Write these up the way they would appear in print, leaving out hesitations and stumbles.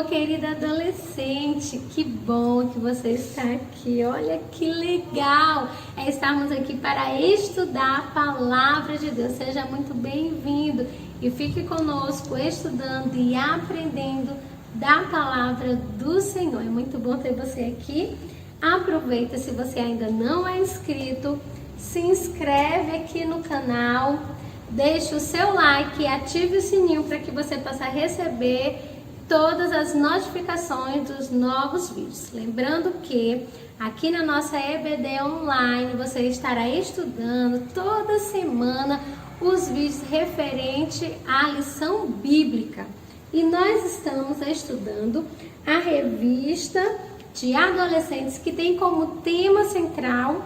Querida adolescente, que bom que você está aqui. Olha que legal estarmos aqui para estudar a palavra de Deus. Seja muito bem-vindo e fique conosco estudando e aprendendo da palavra do Senhor. É muito bom ter você aqui. Aproveita, se você ainda não é inscrito, se inscreve aqui no canal, deixe o seu like e ative o sininho para que você possa receber todas as notificações dos novos vídeos. Lembrando que aqui na nossa EBD Online você estará estudando toda semana os vídeos referentes à lição bíblica. E nós estamos estudando a revista de adolescentes que tem como tema central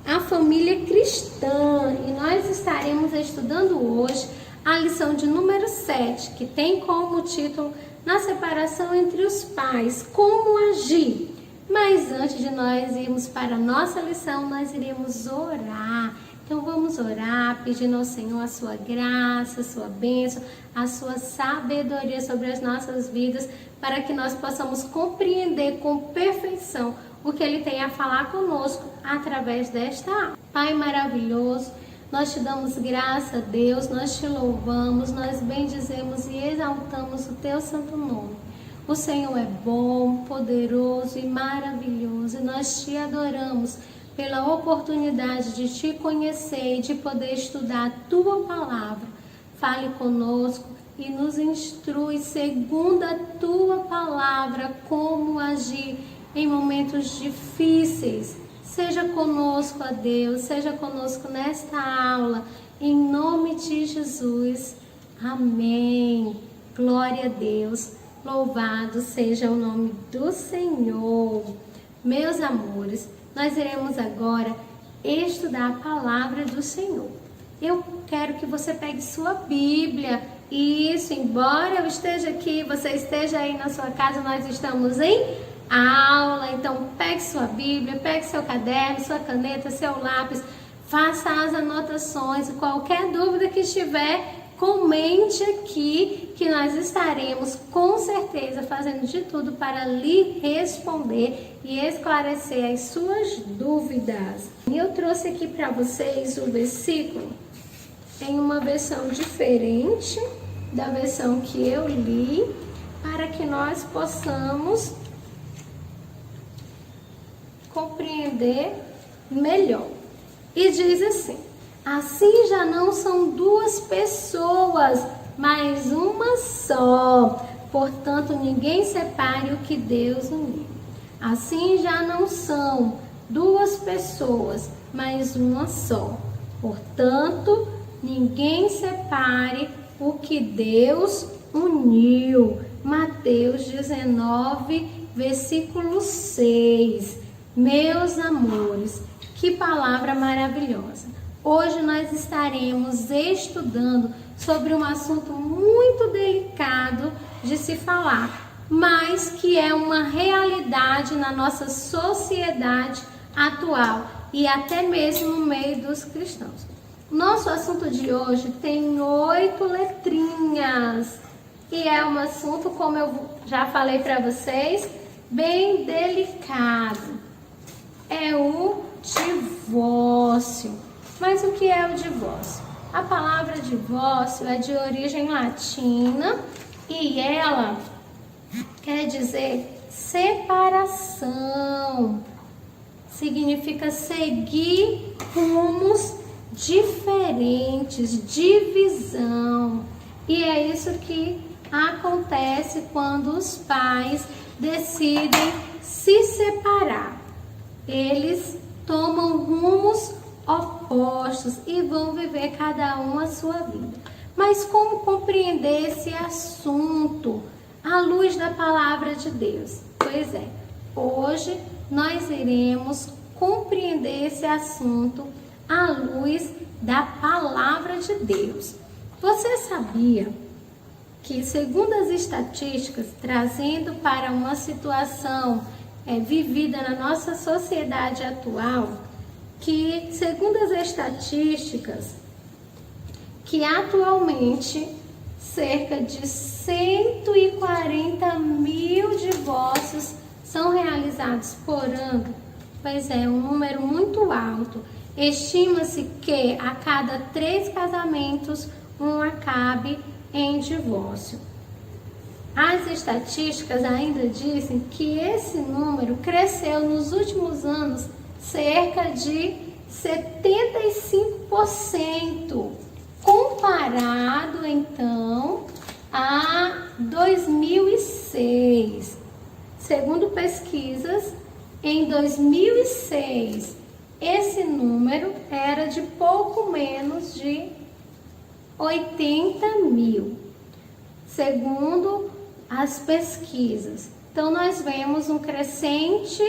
a família cristã. E nós estaremos estudando hoje a lição de número 7, que tem como título na separação entre os pais, como agir. Mas antes de nós irmos para a nossa lição, nós iremos orar. Então vamos orar, pedindo ao Senhor a sua graça, a sua bênção, a sua sabedoria sobre as nossas vidas, para que nós possamos compreender com perfeição o que Ele tem a falar conosco através desta aula. Pai maravilhoso, nós te damos graça a Deus, nós te louvamos, nós bendizemos e exaltamos o teu santo nome. O Senhor é bom, poderoso e maravilhoso e nós te adoramos pela oportunidade de te conhecer e de poder estudar a tua palavra. Fale conosco e nos instrui segundo a tua palavra como agir em momentos difíceis. Seja conosco, ó Deus, seja conosco nesta aula, em nome de Jesus. Amém. Glória a Deus. Louvado seja o nome do Senhor. Meus amores, nós iremos agora estudar a palavra do Senhor. Eu quero que você pegue sua Bíblia. Isso, embora eu esteja aqui, você esteja aí na sua casa, nós estamos em aula. Então pegue sua Bíblia, pegue seu caderno, sua caneta, seu lápis, faça as anotações. Qualquer dúvida que estiver, comente aqui que nós estaremos com certeza fazendo de tudo para lhe responder e esclarecer as suas dúvidas. E eu trouxe aqui para vocês o versículo em uma versão diferente da versão que eu li, para que nós possamos compreender melhor. E diz assim: assim já não são duas pessoas, mas uma só. Portanto, ninguém separe o que Deus uniu. Assim já não são duas pessoas, mas uma só. Portanto, ninguém separe o que Deus uniu. Mateus 19, versículo 6. Meus amores, que palavra maravilhosa! Hoje nós estaremos estudando sobre um assunto muito delicado de se falar, mas que é uma realidade na nossa sociedade atual e até mesmo no meio dos cristãos. Nosso assunto de hoje tem 8 letrinhas e é um assunto, como eu já falei para vocês, bem delicado. É o divórcio. Mas o que é o divórcio? A palavra divórcio é de origem latina e ela quer dizer separação. Significa seguir rumos diferentes, divisão. E é isso que acontece quando os pais decidem se separar. Eles tomam rumos opostos e vão viver cada um a sua vida. Mas como compreender esse assunto à luz da palavra de Deus? Pois é, hoje nós iremos compreender esse assunto à luz da palavra de Deus. Você sabia que, segundo as estatísticas, trazendo para uma situação vivida na nossa sociedade atual, que segundo as estatísticas, que atualmente cerca de 140 mil divórcios são realizados por ano. Pois é, um número muito alto. Estima-se que a cada 3 casamentos, um acabe em divórcio. As estatísticas ainda dizem que esse número cresceu nos últimos anos cerca de 75%, comparado então a 2006. Segundo pesquisas, em 2006, esse número era de pouco menos de 80 mil, segundo as pesquisas. Então, nós vemos um crescente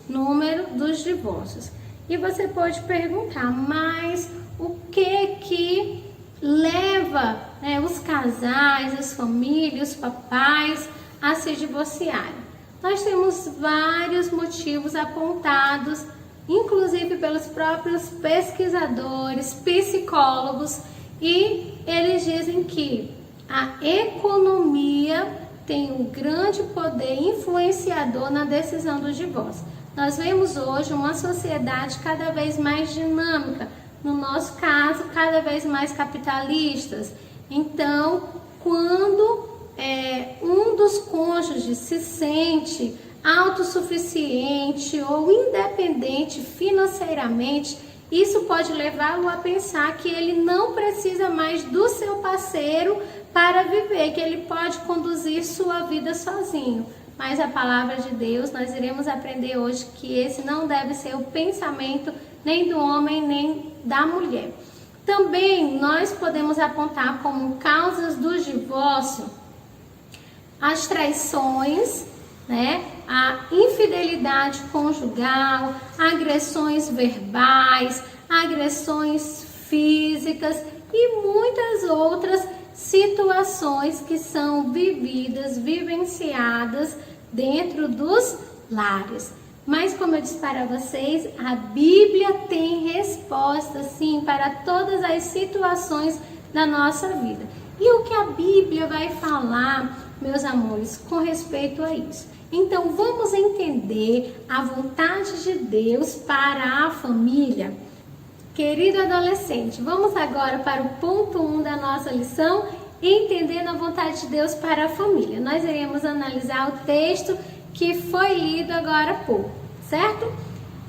número dos divórcios. E você pode perguntar, mas o que leva, os casais, as famílias, os papais a se divorciarem? Nós temos vários motivos apontados, inclusive pelos próprios pesquisadores, psicólogos, e eles dizem que a economia tem um grande poder influenciador na decisão do divórcio. Nós vemos hoje uma sociedade cada vez mais dinâmica, no nosso caso, cada vez mais capitalistas. Então, quando um dos cônjuges se sente autossuficiente ou independente financeiramente, isso pode levá-lo a pensar que ele não precisa mais do seu parceiro para viver, que ele pode conduzir sua vida sozinho. Mas a palavra de Deus, nós iremos aprender hoje que esse não deve ser o pensamento nem do homem nem da mulher. Também nós podemos apontar como causas do divórcio as traições, a infidelidade conjugal, agressões verbais, agressões físicas e muitas outras situações que são vivenciadas dentro dos lares. Mas como eu disse para vocês, a Bíblia tem resposta sim para todas as situações da nossa vida. E o que a Bíblia vai falar, meus amores, com respeito a isso? Então vamos entender a vontade de Deus para a família. Querido adolescente, vamos agora para o ponto 1 da nossa lição, entendendo a vontade de Deus para a família. Nós iremos analisar o texto que foi lido agora há pouco, certo?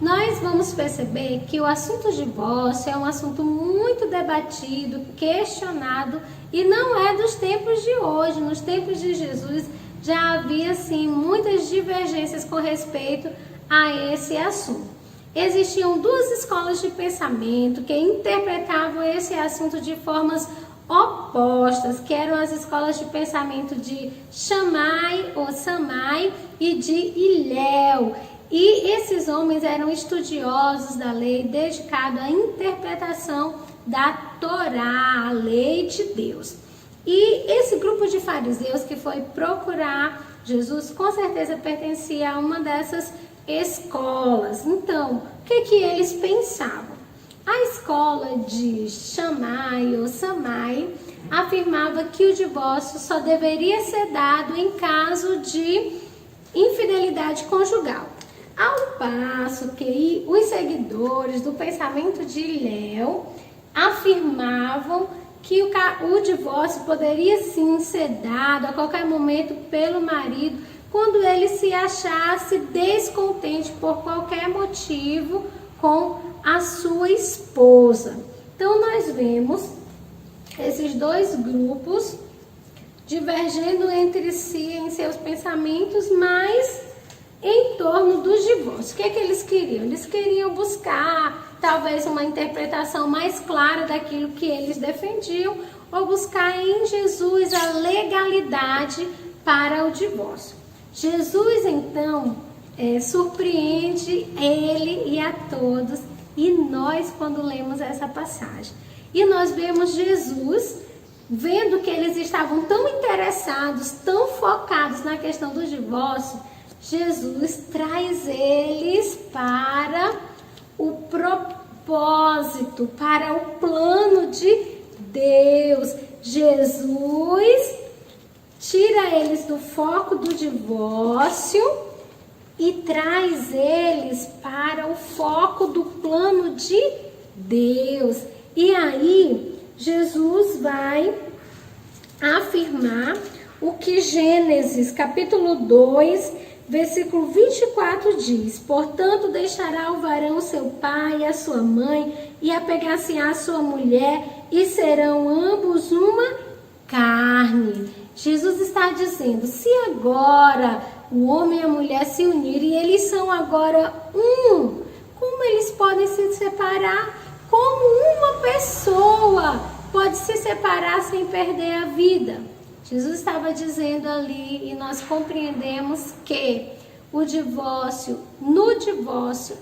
Nós vamos perceber que o assunto divórcio é um assunto muito debatido, questionado, e não é dos tempos de hoje. Nos tempos de Jesus já havia sim muitas divergências com respeito a esse assunto. Existiam 2 escolas de pensamento que interpretavam esse assunto de formas opostas, que eram as escolas de pensamento de Shammai ou Shammai e de Hillel. E esses homens eram estudiosos da lei, dedicados à interpretação da Torá, a lei de Deus. E esse grupo de fariseus que foi procurar Jesus, com certeza pertencia a uma dessas escolas. Então, o que eles pensavam? A escola de Shammai ou Shammai afirmava que o divórcio só deveria ser dado em caso de infidelidade conjugal. Ao passo que os seguidores do pensamento de Hillel afirmavam que o divórcio poderia sim ser dado a qualquer momento pelo marido quando ele se achasse descontente por qualquer motivo com a sua esposa. Então nós vemos esses 2 grupos divergindo entre si em seus pensamentos, mas em torno dos divórcios. O que eles queriam? Eles queriam buscar talvez uma interpretação mais clara daquilo que eles defendiam, ou buscar em Jesus a legalidade para o divórcio. Jesus então surpreende ele e a todos, e nós quando lemos essa passagem. E nós vemos Jesus, vendo que eles estavam tão interessados, tão focados na questão do divórcio, Jesus traz eles para o propósito, para o plano de Deus. Jesus tira eles do foco do divórcio e traz eles para o foco do plano de Deus. E aí, Jesus vai afirmar o que Gênesis, capítulo 2, versículo 24 diz: portanto, deixará o varão seu pai e a sua mãe, e apegar-se-á a sua mulher, e serão ambos uma carne. Jesus está dizendo, se agora o homem e a mulher se unirem, e eles são agora um, como eles podem se separar? Como uma pessoa pode se separar sem perder a vida? Jesus estava dizendo ali, e nós compreendemos que no divórcio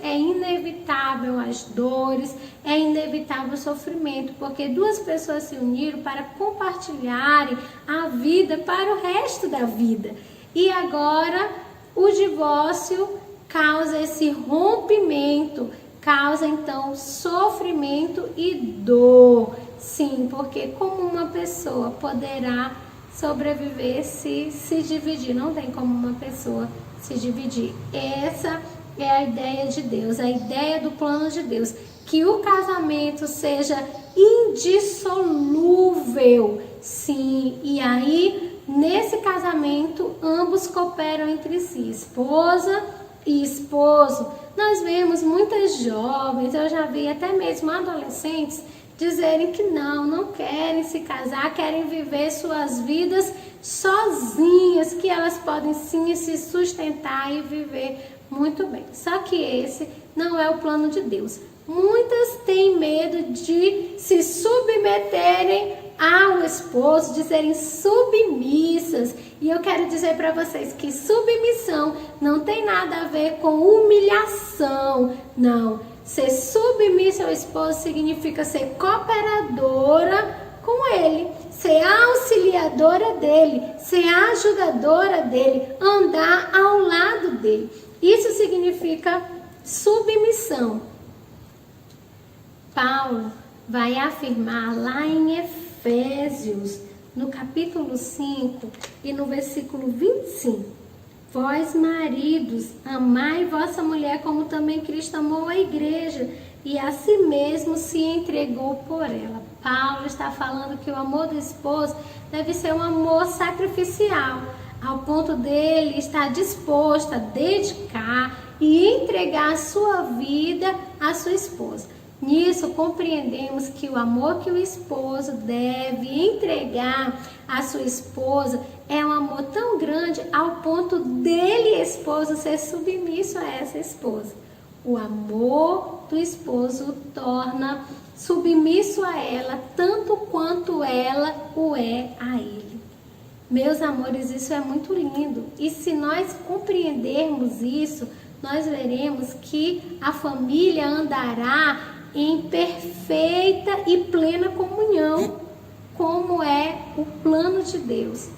é inevitável as dores, é inevitável o sofrimento, porque duas pessoas se uniram para compartilharem a vida para o resto da vida. E agora o divórcio causa esse rompimento, causa então sofrimento e dor. Sim, porque como uma pessoa poderá sobreviver se dividir? Não tem como uma pessoa se dividir. Essa é a ideia de Deus, a ideia do plano de Deus, que o casamento seja indissolúvel. Sim, e aí nesse casamento ambos cooperam entre si, esposa e esposo. Nós vemos muitas jovens, eu já vi até mesmo adolescentes dizerem que não querem se casar, querem viver suas vidas sozinhas, que elas podem sim se sustentar e viver muito bem. Só que esse não é o plano de Deus. Muitas têm medo de se submeterem ao esposo, de serem submissas. E eu quero dizer para vocês que submissão não tem nada a ver com humilhação, não. Ser submissa ao esposo significa ser cooperadora com ele, ser auxiliadora dele, ser ajudadora dele, andar ao lado dele. Isso significa submissão. Paulo vai afirmar lá em Efésios, no capítulo 5 e no versículo 25. Vós, maridos, amai vossa mulher como também Cristo amou a igreja e a si mesmo se entregou por ela. Paulo está falando que o amor do esposo deve ser um amor sacrificial, ao ponto dele estar disposto a dedicar e entregar a sua vida à sua esposa. Nisso compreendemos que o amor que o esposo deve entregar à sua esposa é um amor tão grande ao ponto dele, esposo, ser submisso a essa esposa. O amor do esposo torna submisso a ela tanto quanto ela o é a ele. Meus amores, isso é muito lindo. E se nós compreendermos isso, nós veremos que a família andará em perfeita e plena comunhão, como é o plano de Deus,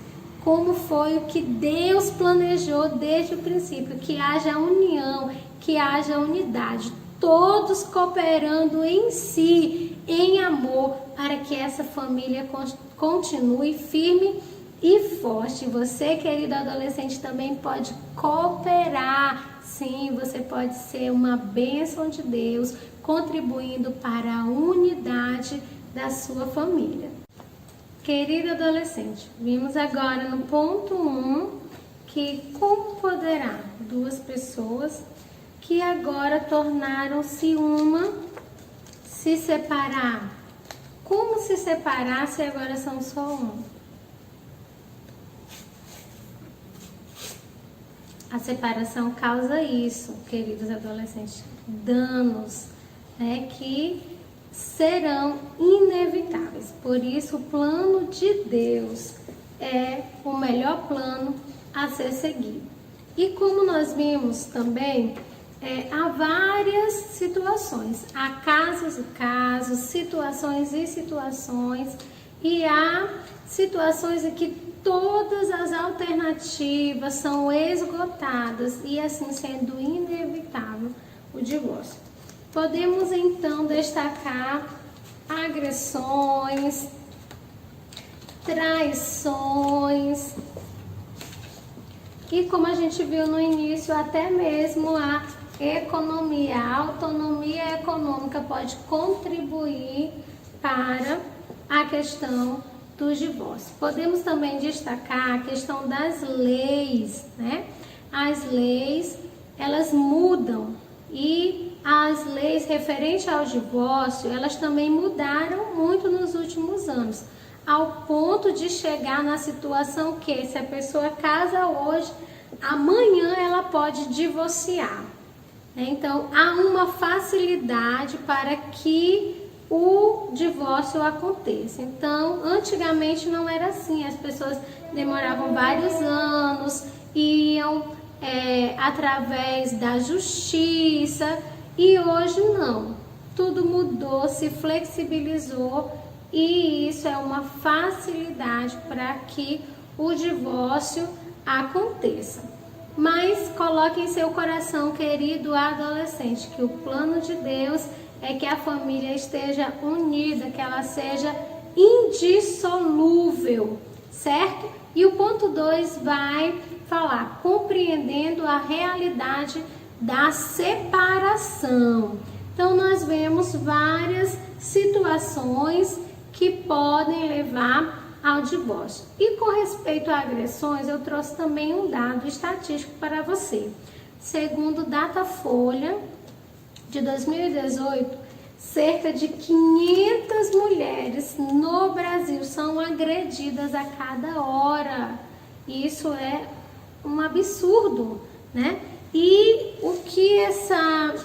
como foi o que Deus planejou desde o princípio, que haja união, que haja unidade, todos cooperando em si, em amor, para que essa família continue firme e forte. Você, querido adolescente, também pode cooperar. Sim, você pode ser uma bênção de Deus, contribuindo para a unidade da sua família. Querido adolescente, vimos agora no ponto 1 que como poderá duas pessoas que agora tornaram-se uma se separar? Como se separar se agora são só um? A separação causa isso, queridos adolescentes, danos, que serão inevitáveis. Por isso, o plano de Deus é o melhor plano a ser seguido. E como nós vimos também, há várias situações, há casos e casos, situações e situações E há situações em que todas as alternativas são esgotadas e assim sendo inevitável o divórcio. Podemos então destacar agressões, traições e, como a gente viu no início, até mesmo a economia, a autonomia econômica pode contribuir para a questão do divórcio. Podemos também destacar a questão das leis, né? As leis, elas mudam e as leis referentes ao divórcio, elas também mudaram muito nos últimos anos, ao ponto de chegar na situação que, se a pessoa casa hoje, amanhã ela pode divorciar. Então, há uma facilidade para que o divórcio aconteça. Então, antigamente não era assim, as pessoas demoravam vários anos, iam através da justiça, e hoje não. Tudo mudou, se flexibilizou, e isso é uma facilidade para que o divórcio aconteça. Mas coloque em seu coração, querido adolescente, que o plano de Deus é que a família esteja unida, que ela seja indissolúvel, certo? E o ponto 2 vai falar, compreendendo a realidade da separação. Então, nós vemos várias situações que podem levar ao divórcio. E com respeito a agressões, eu trouxe também um dado estatístico para você. Segundo Datafolha, de 2018, cerca de 500 mulheres no Brasil são agredidas a cada hora. Isso é um absurdo, né? E o que essa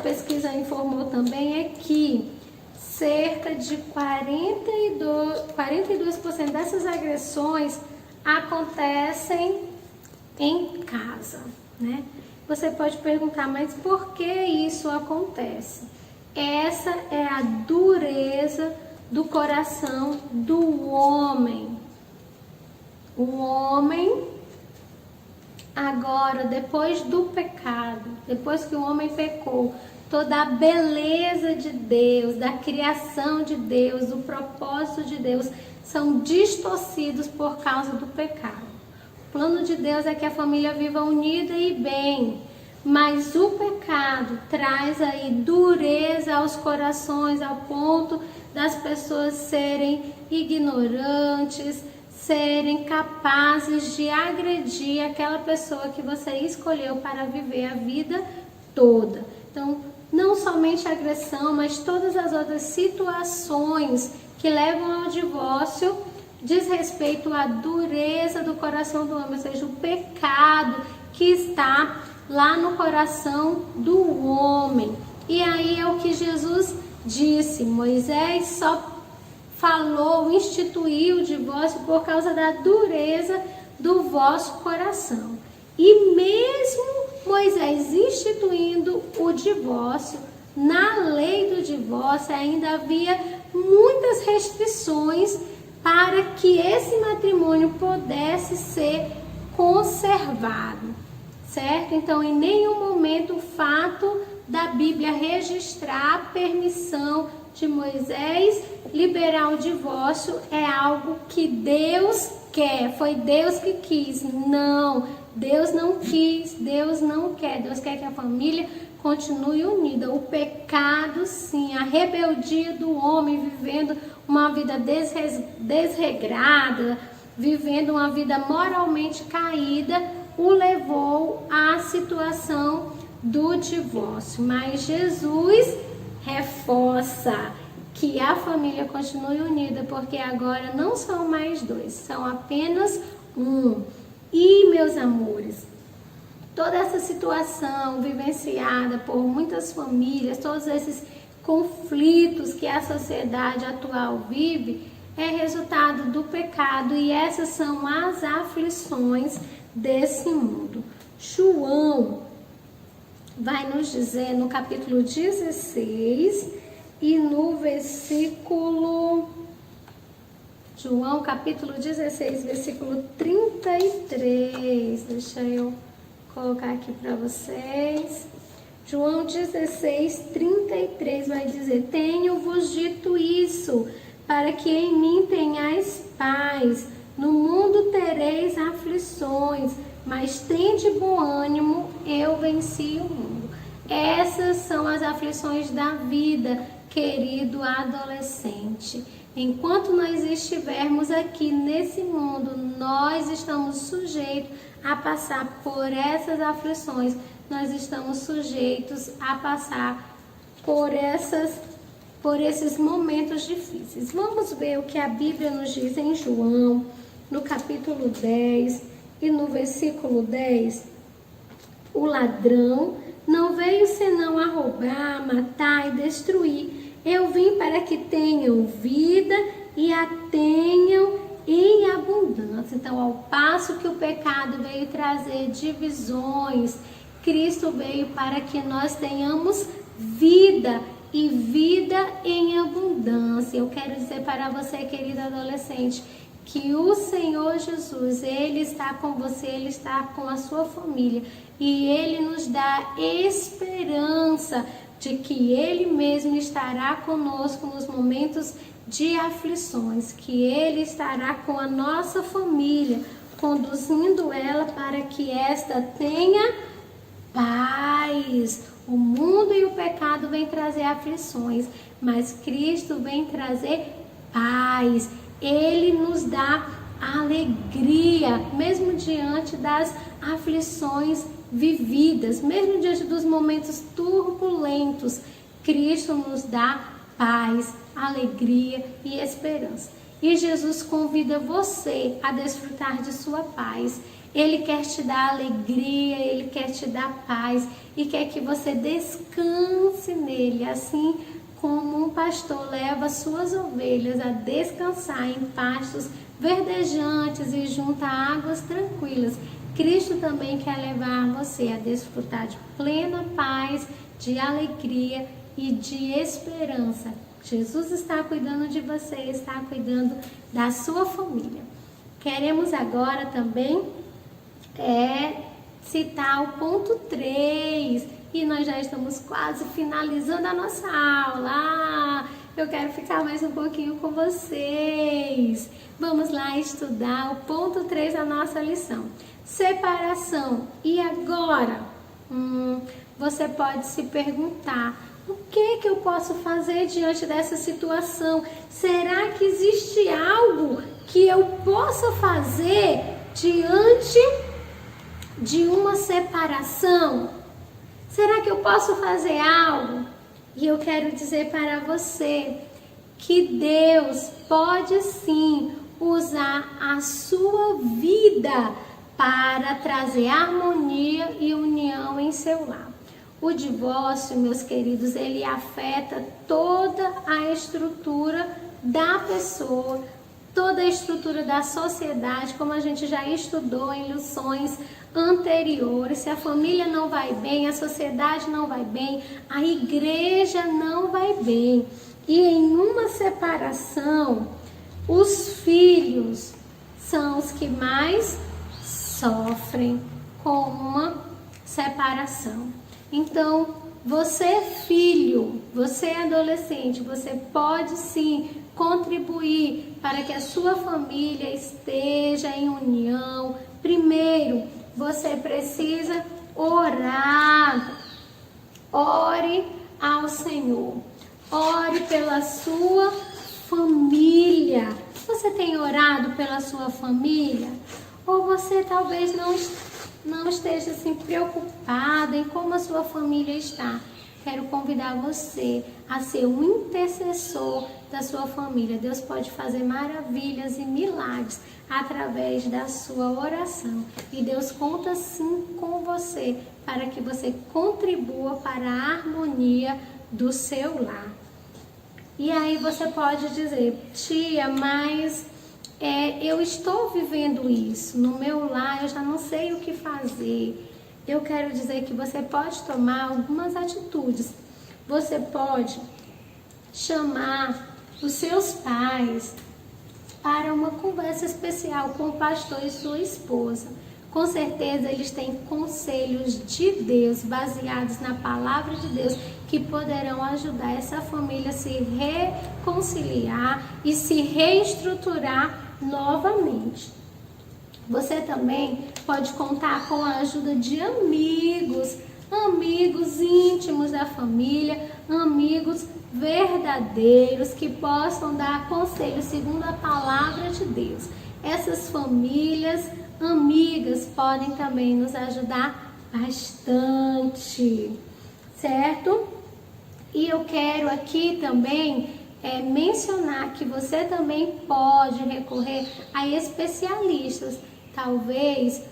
pesquisa informou também é que cerca de 42% dessas agressões acontecem em casa, né? Você pode perguntar, mas por que isso acontece? Essa é a dureza do coração do homem. O homem, agora, depois do pecado, depois que o homem pecou, toda a beleza de Deus, da criação de Deus, do propósito de Deus, são distorcidos por causa do pecado. O plano de Deus é que a família viva unida e bem, mas o pecado traz aí dureza aos corações, ao ponto das pessoas serem ignorantes, serem capazes de agredir aquela pessoa que você escolheu para viver a vida toda. Então, não somente a agressão, mas todas as outras situações que levam ao divórcio diz respeito à dureza do coração do homem, ou seja, o pecado que está lá no coração do homem. E aí é o que Jesus disse, Moisés só falou, instituiu o divórcio por causa da dureza do vosso coração. E mesmo Moisés instituindo o divórcio, na lei do divórcio ainda havia muitas restrições para que esse matrimônio pudesse ser conservado, certo? Então, em nenhum momento o fato da Bíblia registrar a permissão de Moisés liberar o divórcio é algo que Deus quer, foi Deus que quis. Não, Deus não quis, Deus não quer. Deus quer que a família continue unida. O pecado, sim, a rebeldia do homem vivendo uma vida desregrada, vivendo uma vida moralmente caída, o levou à situação do divórcio. Mas Jesus reforça que a família continue unida, porque agora não são mais dois, são apenas um. E, meus amores, toda essa situação vivenciada por muitas famílias, todos esses conflitos que a sociedade atual vive, é resultado do pecado, e essas são as aflições desse mundo. João vai nos dizer no capítulo 16 e no versículo João capítulo 16, versículo 33. Deixa eu colocar aqui para vocês. João 16, 33 vai dizer: tenho-vos dito isso, para que em mim tenhais paz. No mundo tereis aflições, mas tende bom ânimo, eu venci o mundo. Essas são as aflições da vida, querido adolescente. Enquanto nós estivermos aqui nesse mundo, nós estamos sujeitos a passar por essas aflições. Nós estamos sujeitos a passar por esses momentos difíceis. Vamos ver o que a Bíblia nos diz em João, no capítulo 10 e no versículo 10. O ladrão não veio senão a roubar, matar e destruir. Eu vim para que tenham vida e a tenham em abundância. Então, ao passo que o pecado veio trazer divisões, Cristo veio para que nós tenhamos vida e vida em abundância. Eu quero dizer para você, querido adolescente, que o Senhor Jesus, Ele está com você, Ele está com a sua família e Ele nos dá esperança de que Ele mesmo estará conosco nos momentos de aflições, que Ele estará com a nossa família, conduzindo ela para que esta tenha paz. O mundo e o pecado vêm trazer aflições, mas Cristo vem trazer paz. Ele nos dá alegria, mesmo diante das aflições vividas, mesmo diante dos momentos turbulentos. Cristo nos dá paz, alegria e esperança. E Jesus convida você a desfrutar de sua paz. Ele quer te dar alegria, Ele quer te dar paz e quer que você descanse nele, assim como um pastor leva suas ovelhas a descansar em pastos verdejantes e junto a águas tranquilas. Cristo também quer levar você a desfrutar de plena paz, de alegria e de esperança. Jesus está cuidando de você, está cuidando da sua família. Queremos agora também citar o ponto 3 e nós já estamos quase finalizando a nossa aula. Eu quero ficar mais um pouquinho com vocês. Vamos lá estudar o ponto 3 da nossa lição. Separação. E agora? Você pode se perguntar: o que eu posso fazer diante dessa situação? Será que existe algo que eu possa fazer diante de uma separação? Será que eu posso fazer algo? E eu quero dizer para você que Deus pode sim usar a sua vida para trazer harmonia e união em seu lar. O divórcio, meus queridos, ele afeta toda a estrutura da pessoa, toda a estrutura da sociedade, como a gente já estudou em lições anteriores. Se a família não vai bem, a sociedade não vai bem, a igreja não vai bem. E em uma separação, os filhos são os que mais sofrem com uma separação. Então, você filho, você adolescente, você pode sim contribuir para que a sua família esteja em união. Primeiro, você precisa orar. Ore ao Senhor. Ore pela sua família. Você tem orado pela sua família? Ou você talvez não esteja assim preocupado em como a sua família está? Quero convidar você a ser um intercessor da sua família. Deus pode fazer maravilhas e milagres através da sua oração. E Deus conta sim com você para que você contribua para a harmonia do seu lar. E aí você pode dizer: tia, mas eu estou vivendo isso no meu lar, eu já não sei o que fazer. Eu quero dizer que você pode tomar algumas atitudes. Você pode chamar os seus pais para uma conversa especial com o pastor e sua esposa. Com certeza eles têm conselhos de Deus, baseados na palavra de Deus, que poderão ajudar essa família a se reconciliar e se reestruturar novamente. Você também pode contar com a ajuda de amigos íntimos da família, amigos verdadeiros que possam dar conselho segundo a palavra de Deus. Essas famílias amigas podem também nos ajudar bastante, certo? E eu quero aqui também mencionar que você também pode recorrer a especialistas. Talvez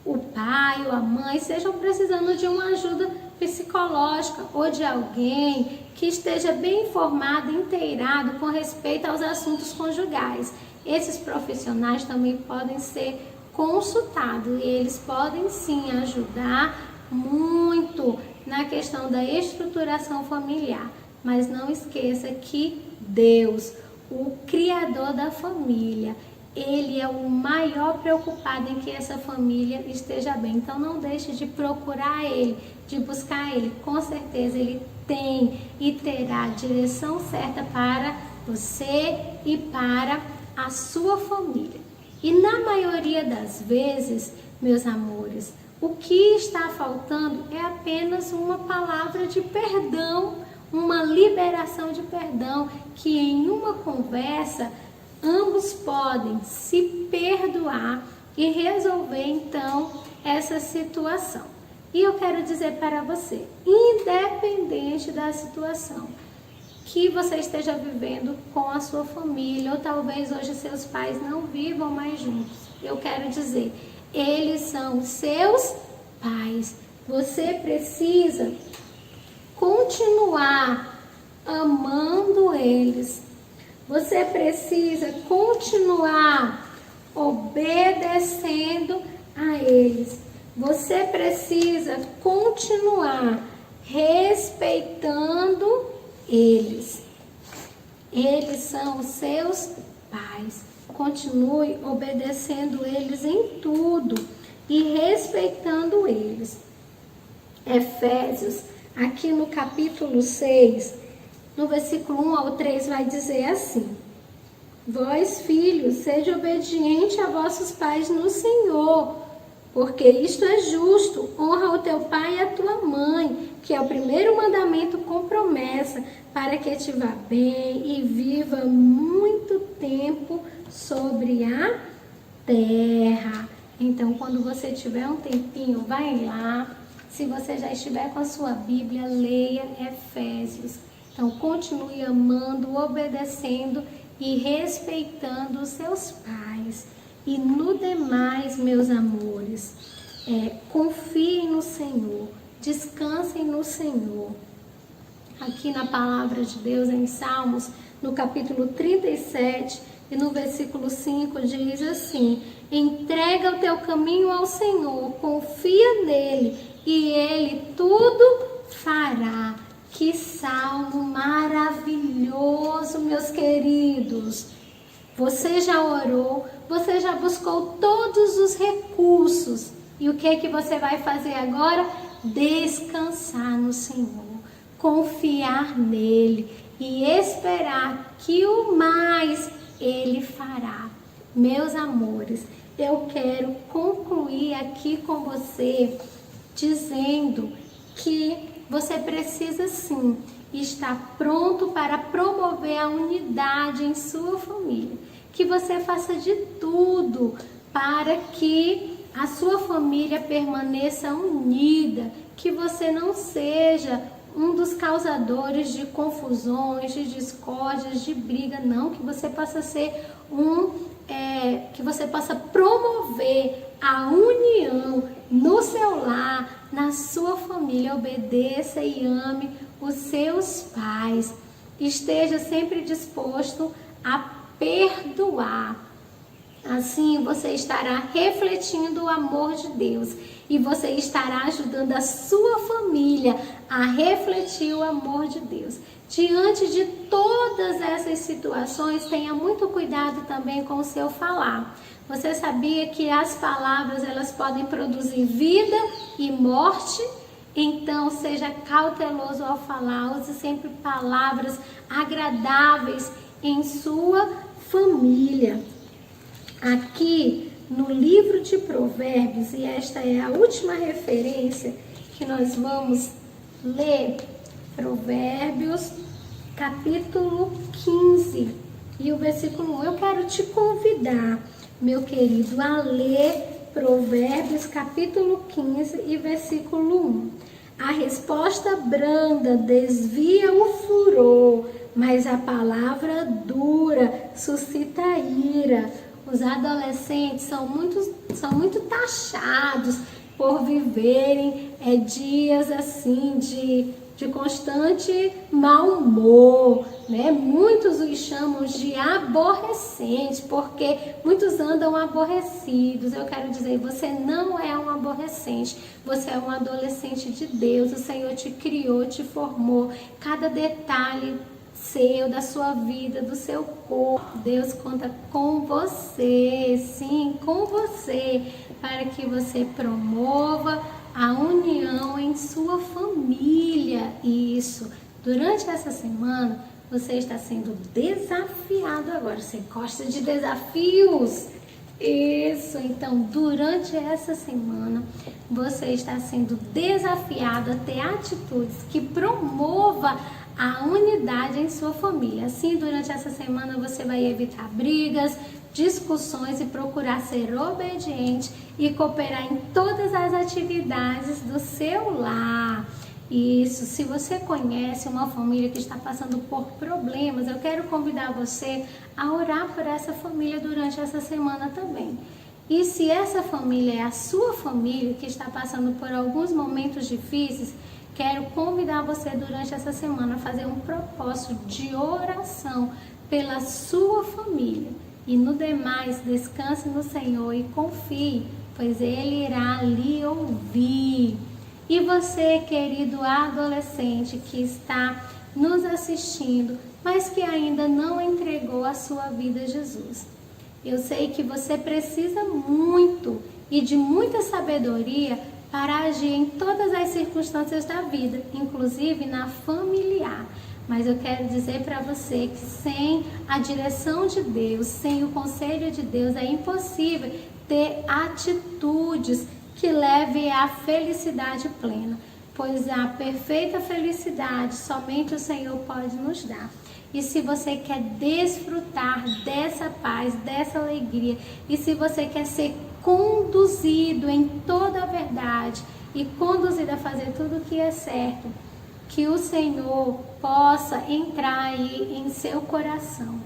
o pai ou a mãe estejam precisando de uma ajuda psicológica ou de alguém que esteja bem informado, inteirado com respeito aos assuntos conjugais. Esses profissionais também podem ser consultados e eles podem sim ajudar muito na questão da estruturação familiar. Mas não esqueça que Deus, o Criador da família, Ele é o maior preocupado em que essa família esteja bem. Então não deixe de procurar Ele, de buscar Ele. Com certeza Ele tem e terá a direção certa para você e para a sua família. E na maioria das vezes, meus amores, o que está faltando é apenas uma palavra de perdão, uma liberação de perdão, que em uma conversa ambos podem se perdoar e resolver então essa situação. E eu quero dizer para você, independente da situação que você esteja vivendo com a sua família, ou talvez hoje seus pais não vivam mais juntos, eu quero dizer, eles são seus pais. Você precisa continuar amando eles. Você precisa continuar obedecendo a eles. Você precisa continuar respeitando eles. Eles são os seus pais. Continue obedecendo eles em tudo e respeitando eles. Efésios, aqui no capítulo 6, no versículo 1 ao 3, vai dizer assim: Vós, filhos, sede obediente a vossos pais no Senhor, porque isto é justo. Honra o teu pai e a tua mãe, que é o primeiro mandamento com promessa, para que te vá bem e viva muito tempo sobre a terra. Então, quando você tiver um tempinho, vai lá. Se você já estiver com a sua Bíblia, leia Efésios. Então, continue amando, obedecendo e respeitando os seus pais. E no demais, meus amores, confiem no Senhor, descansem no Senhor. Aqui na palavra de Deus, em Salmos, no capítulo 37 e no versículo 5, diz assim: entrega o teu caminho ao Senhor, confia nele e ele tudo fará. Que salmo maravilhoso, meus queridos! Você já orou, você já buscou todos os recursos. E o que é que você vai fazer agora? Descansar no Senhor, confiar nele e esperar que o mais ele fará. Meus amores, eu quero concluir aqui com você dizendo que você precisa sim estar pronto para promover a unidade em sua família. Que você faça de tudo para que a sua família permaneça unida. Que você não seja um dos causadores de confusões, de discórdias, de briga. Não, que você possa ser que você possa promover a união no seu lar, na sua família. Obedeça e ame os seus pais. Esteja sempre disposto a perdoar. Assim você estará refletindo o amor de Deus e você estará ajudando a sua família a refletir o amor de Deus. Diante de todas essas situações, tenha muito cuidado também com o seu falar. Você sabia que as palavras elas podem produzir vida e morte? Então seja cauteloso ao falar, use sempre palavras agradáveis em sua família. Aqui no livro de Provérbios, e esta é a última referência que nós vamos ler, Provérbios capítulo 15 e o versículo 1. Eu quero te convidar, meu querido, a ler Provérbios capítulo 15 e versículo 1. A resposta branda desvia o furor, mas a palavra dura suscita ira. Os adolescentes são muito taxados por viverem dias assim de constante mau humor, né? Muitos os chamam de aborrecentes, porque muitos andam aborrecidos. Eu quero dizer, você não é um aborrecente, você é um adolescente de Deus. O Senhor te criou, te formou, cada detalhe seu, da sua vida, do seu corpo. Deus conta com você, sim, com você, para que você promova a união em sua família. Isso, durante essa semana, você está sendo desafiado agora. Você gosta de desafios? Isso, então, durante essa semana, você está sendo desafiado a ter atitudes que promova a unidade em sua família. Assim, durante essa semana, você vai evitar brigas, discussões e procurar ser obediente e cooperar em todas as atividades do seu lar. Isso, se você conhece uma família que está passando por problemas, eu quero convidar você a orar por essa família durante essa semana também. E se essa família é a sua família que está passando por alguns momentos difíceis, quero convidar você durante essa semana a fazer um propósito de oração pela sua família. E no demais, descanse no Senhor e confie, pois Ele irá lhe ouvir. E você, querido adolescente que está nos assistindo, mas que ainda não entregou a sua vida a Jesus, eu sei que você precisa muito e de muita sabedoria para agir em todas as circunstâncias da vida, inclusive na familiar. Mas eu quero dizer para você que sem a direção de Deus, sem o conselho de Deus, é impossível ter atitudes que levem à felicidade plena, pois a perfeita felicidade somente o Senhor pode nos dar. E se você quer desfrutar dessa paz, dessa alegria, e se você quer ser conduzido em toda a verdade e conduzido a fazer tudo o que é certo, que o Senhor possa entrar aí em seu coração,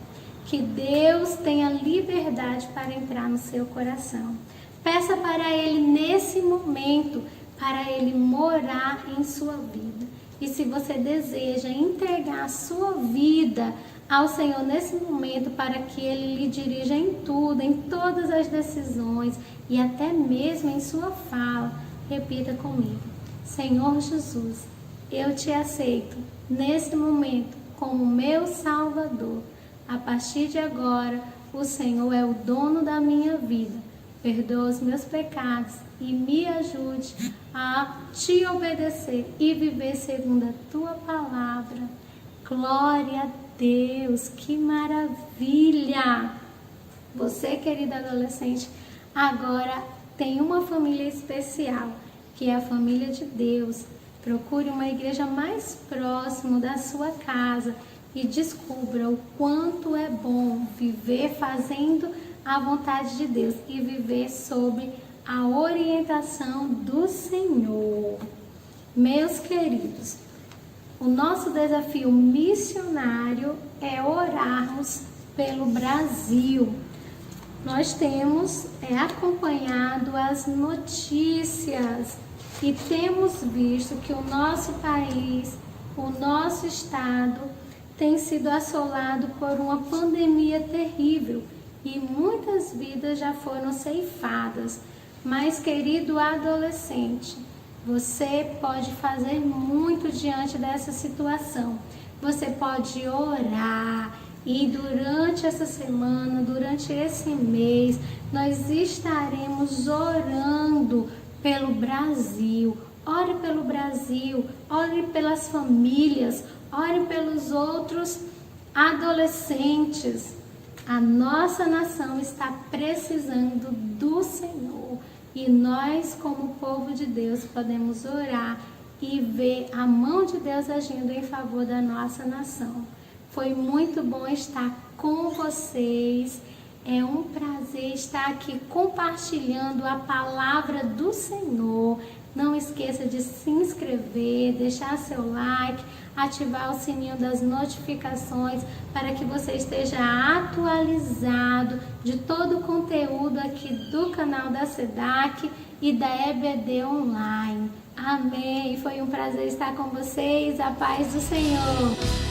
que Deus tenha liberdade para entrar no seu coração. Peça para Ele nesse momento, para Ele morar em sua vida. E se você deseja entregar a sua vida ao Senhor nesse momento, para que Ele lhe dirija em tudo, em todas as decisões e até mesmo em sua fala, repita comigo: Senhor Jesus, eu te aceito nesse momento como meu Salvador. A partir de agora, o Senhor é o dono da minha vida. Perdoa os meus pecados e me ajude a te obedecer e viver segundo a tua palavra. Glória a Deus, que maravilha! Você, querida adolescente, agora tem uma família especial, que é a família de Deus. Procure uma igreja mais próxima da sua casa e descubra o quanto é bom viver fazendo a vontade de Deus e viver sob a orientação do Senhor. Meus queridos, o nosso desafio missionário é orarmos pelo Brasil. Nós temos acompanhado as notícias e temos visto que o nosso país, o nosso estado, tem sido assolado por uma pandemia terrível e muitas vidas já foram ceifadas. Mas, querido adolescente, Você pode fazer muito diante dessa situação. Você pode orar e durante essa semana, durante esse mês, nós estaremos orando pelo Brasil. Ore pelo Brasil, ore pelas famílias, ore pelos outros adolescentes. A nossa nação está precisando do Senhor e nós, como povo de Deus, podemos orar e ver a mão de Deus agindo em favor da nossa nação. Foi muito bom estar com vocês. É um prazer estar aqui compartilhando a palavra do Senhor. Não esqueça de se inscrever, deixar seu like, ativar o sininho das notificações para que você esteja atualizado de todo o conteúdo aqui do canal da SEDAC e da EBD Online. Amém. Foi um prazer estar com vocês. A paz do Senhor.